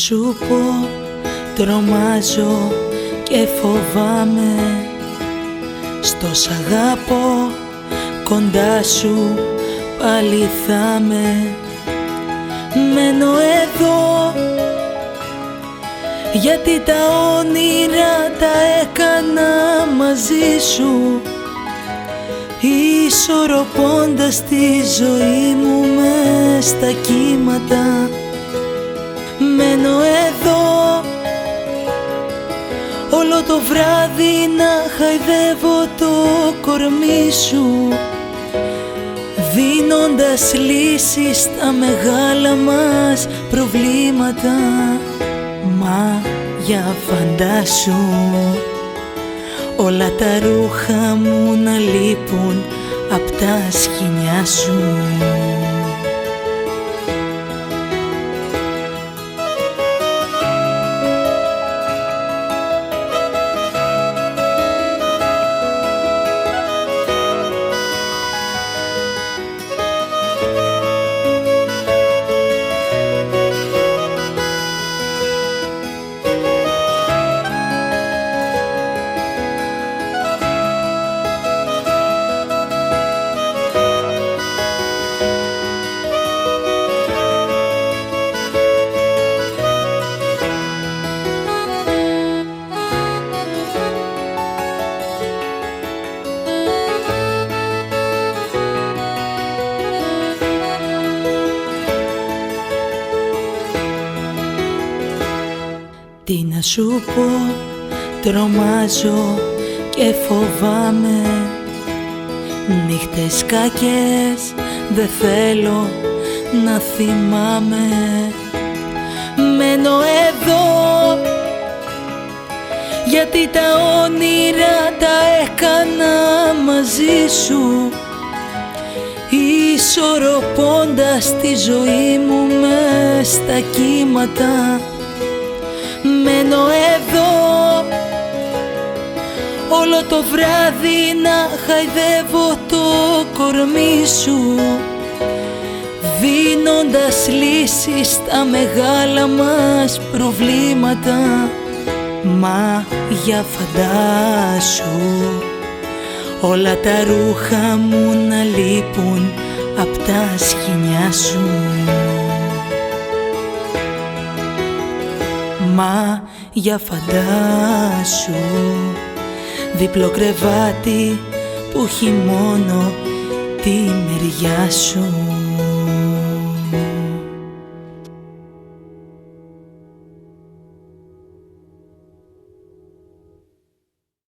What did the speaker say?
σου πω, τρομάζω και φοβάμαι. Στο σ' αγαπώ, κοντά σου πάλι θα με. Μένω εδώ, γιατί τα όνειρα τα έκανα μαζί σου, ισορροπώντας τη ζωή μου μες στα κύματα. Μένω εδώ, όλο το βράδυ να χαϊδεύω το κορμί σου, δίνοντας λύσεις στα μεγάλα μας προβλήματα. Μα για φαντάσου, όλα τα ρούχα μου να λείπουν απ' τα σκοινιά σου. Τι να σου πω, τρομάζω και φοβάμαι. Νύχτες κακές δεν θέλω να θυμάμαι. Μένω εδώ, γιατί τα όνειρα τα έκανα μαζί σου, ισορροπώντας τη ζωή μου μες στα κύματα. Μένω εδώ, όλο το βράδυ να χαϊδεύω το κορμί σου, δίνοντας λύσεις στα μεγάλα μας προβλήματα. Μα για φαντάσου, όλα τα ρούχα μου να λείπουν απ' τα σκοινιά σου. Μα για φαντάσου, διπλό κρεβάτι που έχει μόνο τη μεριά σου.